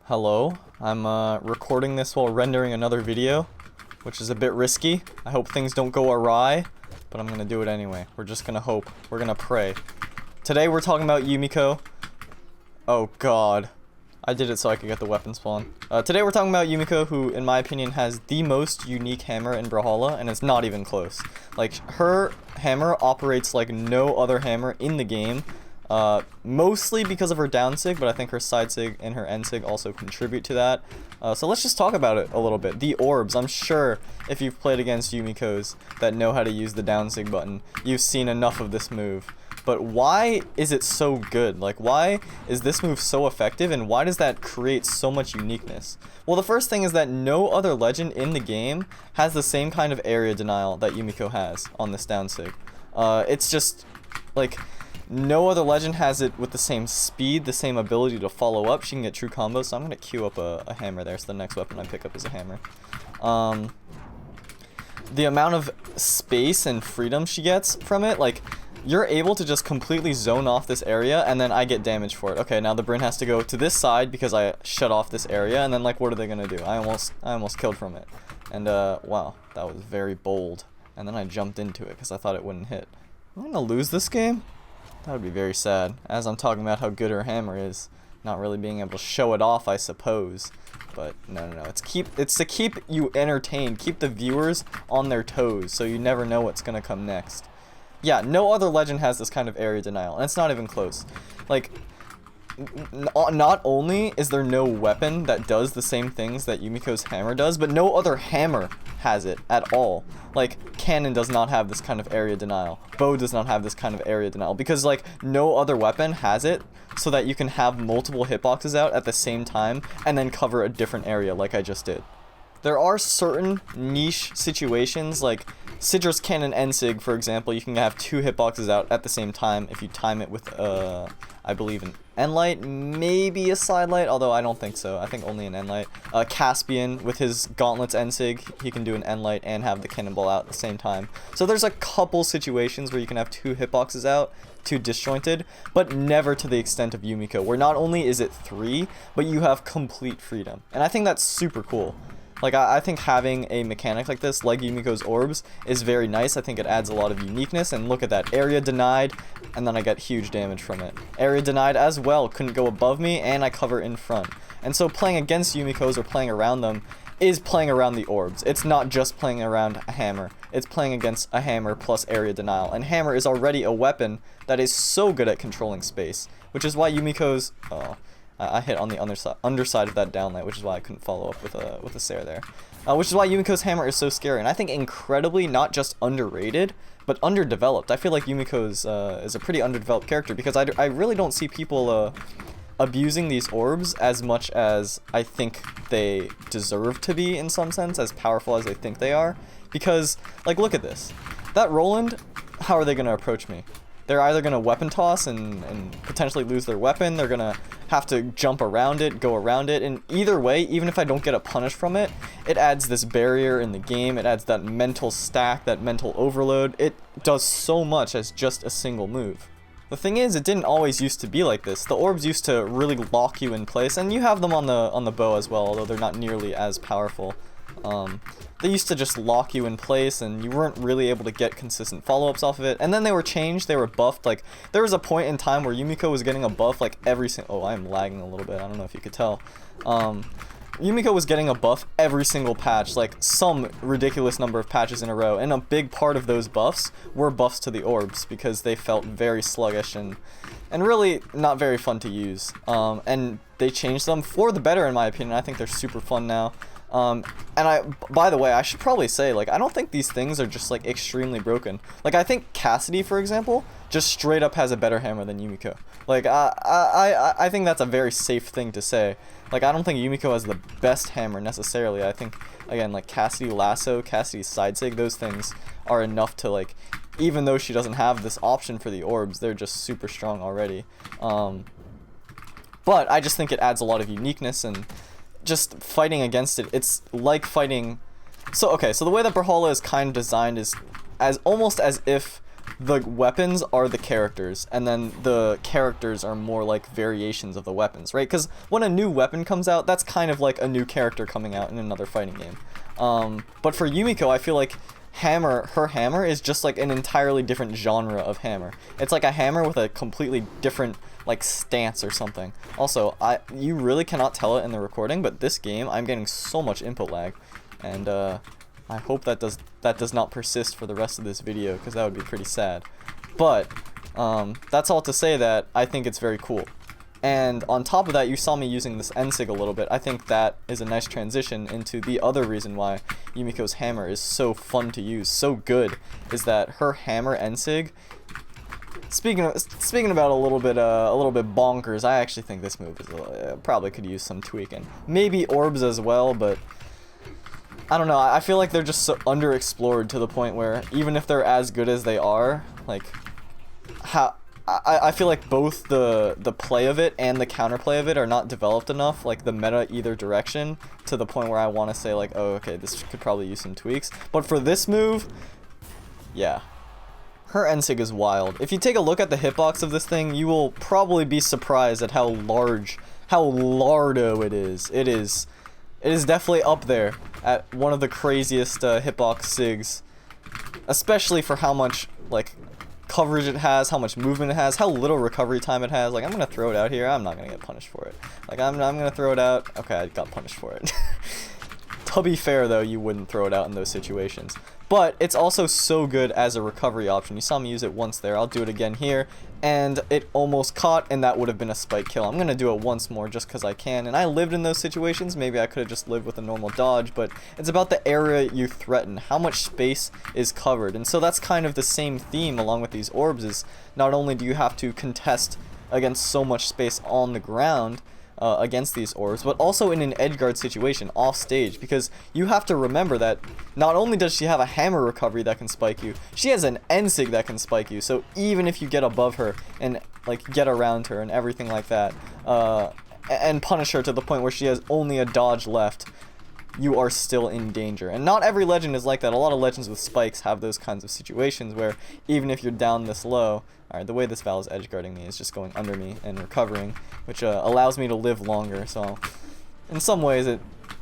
Hello, I'm recording this while rendering another video, which is a bit risky. I hope things don't go awry, but I'm gonna do it anyway. We're just gonna hope. We're gonna pray. Today we're talking about Yumiko. Oh god. I did it so I could get the weapon spawn. Today we're talking about Yumiko, who, in my opinion, has the most unique hammer in Brawlhalla, and it's not even close. Like, her hammer operates like no other hammer in the game. Mostly because of her down sig, but I think her side sig and her end sig also contribute to that. So let's just talk about it a little bit. The orbs, I'm sure if you've played against Yumikos that know how to use the down sig button, you've seen enough of this move. But why is it so good? Like, why is this move so effective, and why does that create so much uniqueness? Well, the first thing is that no other legend in the game has the same kind of area denial that Yumiko has on this down sig. It's just, like, no other legend has it with the same speed, the same ability to follow up. She can get true combos, so I'm going to queue up a hammer there, so the next weapon I pick up is a hammer. The amount of space and freedom she gets from it, like, you're able to just completely zone off this area, and then I get damage for it. Okay, now the Bryn has to go to this side because I shut off this area, and then, like, what are they going to do? I almost killed from it. And, wow, that was very bold. And then I jumped into it because I thought it wouldn't hit. Am I going to lose this game? That would be very sad, as I'm talking about how good her hammer is. Not really being able to show it off, I suppose. But no. It's to keep you entertained, keep the viewers on their toes, so you never know what's gonna come next. Yeah, no other legend has this kind of area denial, and it's not even close. Like, not only is there no weapon that does the same things that Yumiko's hammer does, but no other hammer has it at all. Like, Cannon does not have this kind of area denial. Bow does not have this kind of area denial, because, like, no other weapon has it so that you can have multiple hitboxes out at the same time and then cover a different area like I just did. There are certain niche situations, like Citrus Cannon Ensig, for example. You can have two hitboxes out at the same time if you time it with, I believe, an end light, maybe a side light, although I don't think so. I think only an end light. Caspian, with his Gauntlets Ensig, he can do an end light and have the cannonball out at the same time. So there's a couple situations where you can have two hitboxes out, two disjointed, but never to the extent of Yumiko, where not only is it 3, but you have complete freedom. And I think that's super cool. Like, I think having a mechanic like this, like Yumiko's orbs, is very nice. I think it adds a lot of uniqueness, and look at that. Area denied, and then I get huge damage from it. Area denied as well, couldn't go above me, and I cover in front. And so playing against Yumiko's or playing around them is playing around the orbs. It's not just playing around a hammer. It's playing against a hammer plus area denial. And hammer is already a weapon that is so good at controlling space, which is why Yumiko's... I hit on the underside of that downlight, which is why I couldn't follow up with a Sair there. Which is why Yumiko's hammer is so scary, and I think incredibly not just underrated, but underdeveloped. I feel like Yumiko's is a pretty underdeveloped character, because I really don't see people abusing these orbs as much as I think they deserve to be, in some sense, as powerful as they think they are. Because, like, look at this. That Roland, how are they going to approach me? They're either going to weapon toss and potentially lose their weapon, they're going to have to jump around it, go around it, and either way, even if I don't get a punish from it, it adds this barrier in the game, it adds that mental stack, that mental overload. It does so much as just a single move. The thing is, it didn't always used to be like this. The orbs used to really lock you in place, and you have them on the bow as well, although they're not nearly as powerful. They used to just lock you in place, and you weren't really able to get consistent follow-ups off of it. And then they were changed, they were buffed. Like, there was a point in time where Yumiko was getting a buff like every single... Oh, I'm lagging a little bit, I don't know if you could tell. Yumiko was getting a buff every single patch, like some ridiculous number of patches in a row, and a big part of those buffs were buffs to the orbs, because they felt very sluggish and really not very fun to use. And they changed them for the better, in my opinion. I think they're super fun now. And by the way, I should probably say, like, I don't think these things are just, like, extremely broken. Like, I think Cassidy, for example, just straight up has a better hammer than Yumiko. Like, I think that's a very safe thing to say. Like, I don't think Yumiko has the best hammer, necessarily. I think, again, like, Cassidy Lasso, Cassidy's Side Sig, those things are enough to, like, even though she doesn't have this option for the orbs, they're just super strong already. But I just think it adds a lot of uniqueness, and just fighting against it, it's like fighting... So, okay, so the way that Brawlhalla is kind of designed is almost as if the weapons are the characters, and then the characters are more like variations of the weapons, right? Because when a new weapon comes out, that's kind of like a new character coming out in another fighting game. But for Yumiko, I feel like her hammer is just like an entirely different genre of hammer. It's like a hammer with a completely different like stance or something. Also, you really cannot tell it in the recording, but this game I'm getting so much input lag, and I hope that does not persist for the rest of this video, because that would be pretty sad. But that's all to say that I think it's very cool. And on top of that, you saw me using this N-Sig a little bit. I think that is a nice transition into the other reason why Yumiko's hammer is so fun to use, so good, is that her hammer N-Sig. Speaking about a little bit bonkers, I actually think this move is probably could use some tweaking. Maybe orbs as well, but I don't know. I feel like they're just so underexplored to the point where even if they're as good as they are, like I feel like both the play of it and the counterplay of it are not developed enough, like the meta either direction, to the point where I want to say like, oh, okay, this could probably use some tweaks. But for this move, yeah. Her N-Sig is wild. If you take a look at the hitbox of this thing, you will probably be surprised at how lardo it is. It is definitely up there at one of the craziest hitbox SIGs, especially for how much like coverage it has, how much movement it has, how little recovery time it has. Like, I'm gonna throw it out here. I'm not gonna get punished for it. Like, I'm gonna throw it out. Okay, I got punished for it. To be fair, though, you wouldn't throw it out in those situations. But it's also so good as a recovery option. You saw me use it once there. I'll do it again here. And it almost caught, and that would have been a spike kill. I'm going to do it once more just because I can. And I lived in those situations. Maybe I could have just lived with a normal dodge. But it's about the area you threaten. How much space is covered. And so that's kind of the same theme along with these orbs. Is not only do you have to contest against so much space on the ground, against these orbs, but also in an edgeguard situation off stage, because you have to remember that not only does she have a hammer recovery that can spike you, she has an N-Sig that can spike you. So even if you get above her and like get around her and everything like that, and punish her to the point where she has only a dodge left, you are still in danger. And not every legend is like that. A lot of legends with spikes have those kinds of situations where even if you're down this low, alright, the way this Val is edgeguarding me is just going under me and recovering, which allows me to live longer. So in some ways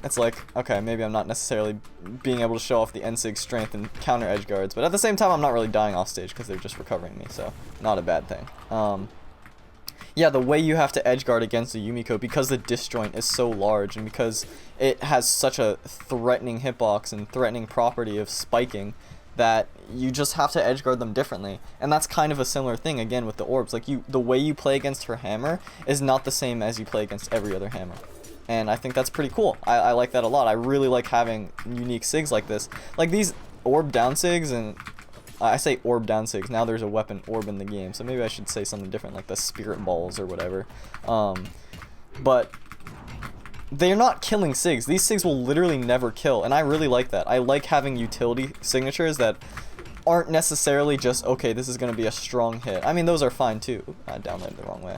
it's like, okay, maybe I'm not necessarily being able to show off the N-Sig strength and counter edgeguards, but at the same time I'm not really dying off stage because they're just recovering me, so not a bad thing. Yeah, the way you have to edgeguard against the Yumiko, because the disjoint is so large and because it has such a threatening hitbox and threatening property of spiking, that you just have to edgeguard them differently. And that's kind of a similar thing again with the orbs. Like, the way you play against her hammer is not the same as you play against every other hammer. And I think that's pretty cool. I like that a lot. I really like having unique SIGs like this. Like these orb down SIGs, and I say orb down SIGs, now there's a weapon orb in the game, so maybe I should say something different, like the spirit balls or whatever. But they're not killing SIGs. These SIGs will literally never kill, and I really like that. I like having utility signatures that aren't necessarily just, okay, this is going to be a strong hit. I mean, those are fine too. I downloaded the wrong way.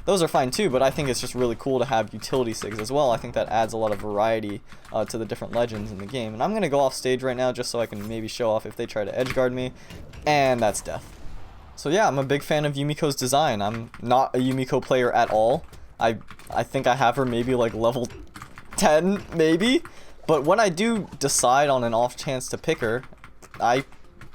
Those are fine too, but I think it's just really cool to have utility SIGs as well. I think that adds a lot of variety to the different legends in the game. And I'm going to go off stage right now just so I can maybe show off if they try to edgeguard me. And that's death. So yeah, I'm a big fan of Yumiko's design. I'm not a Yumiko player at all. I think I have her maybe like level 10, maybe. But when I do decide on an off chance to pick her, I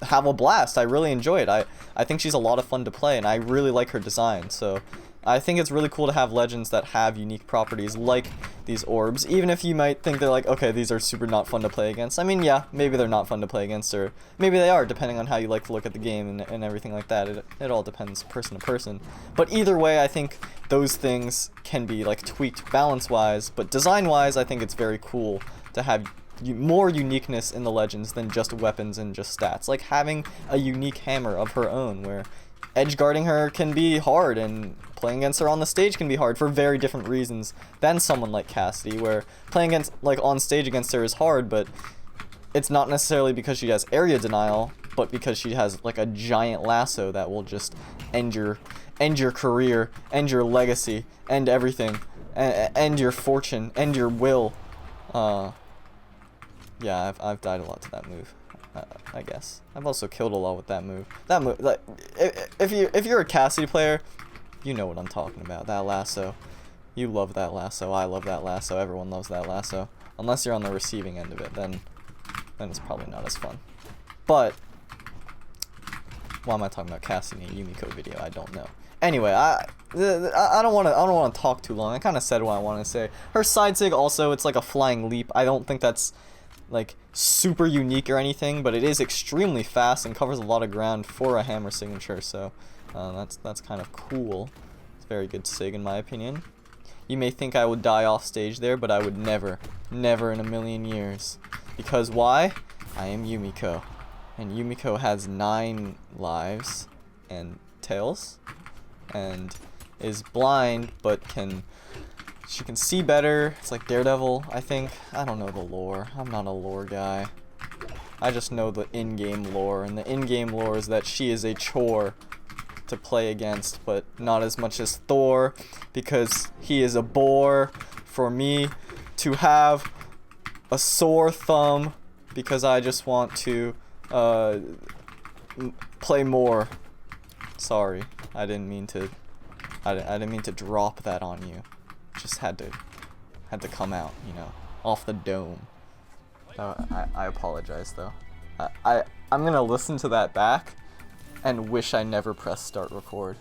have a blast. I really enjoy it. I think she's a lot of fun to play, and I really like her design. So I think it's really cool to have legends that have unique properties like these orbs, even if you might think they're like, okay, these are super not fun to play against. I mean, yeah, maybe they're not fun to play against, or maybe they are, depending on how you like to look at the game and everything like that. It all depends person to person. But either way, I think those things can be like tweaked balance-wise, but design-wise, I think it's very cool to have more uniqueness in the legends than just weapons and just stats. Like having a unique hammer of her own, where edgeguarding her can be hard and playing against her on the stage can be hard for very different reasons than someone like Cassidy, where playing against, like, on stage against her is hard, but it's not necessarily because she has area denial, but because she has like a giant lasso that will just end your career, end your legacy, end everything, end your fortune, end your will. Yeah, I've died a lot to that move. I guess. I've also killed a lot with that move. That move, like, if you're a Cassie player, you know what I'm talking about. That lasso. You love that lasso. I love that lasso. Everyone loves that lasso. Unless you're on the receiving end of it, then it's probably not as fun. But why am I talking about Cassie in a Yumiko video? I don't know. Anyway, I don't want to talk too long. I kind of said what I want to say. Her side sig also, it's like a flying leap. I don't think that's like super unique or anything, but it is extremely fast and covers a lot of ground for a hammer signature. So that's kind of cool. It's a very good sig in my opinion. You may think I would die off stage there, but I would never in a million years. Because why? I am Yumiko. And Yumiko has 9 lives and tails. And is blind, but she can see better. It's like Daredevil, I think. I don't know the lore. I'm not a lore guy. I just know the in-game lore. And the in-game lore is that she is a chore to play against, but not as much as Thor, because he is a bore for me to have a sore thumb, because I just want to play more. Sorry, I didn't mean to drop that on you. Just had to come out, you know, off the dome. I apologize though. I'm gonna listen to that back and wish I never pressed start record.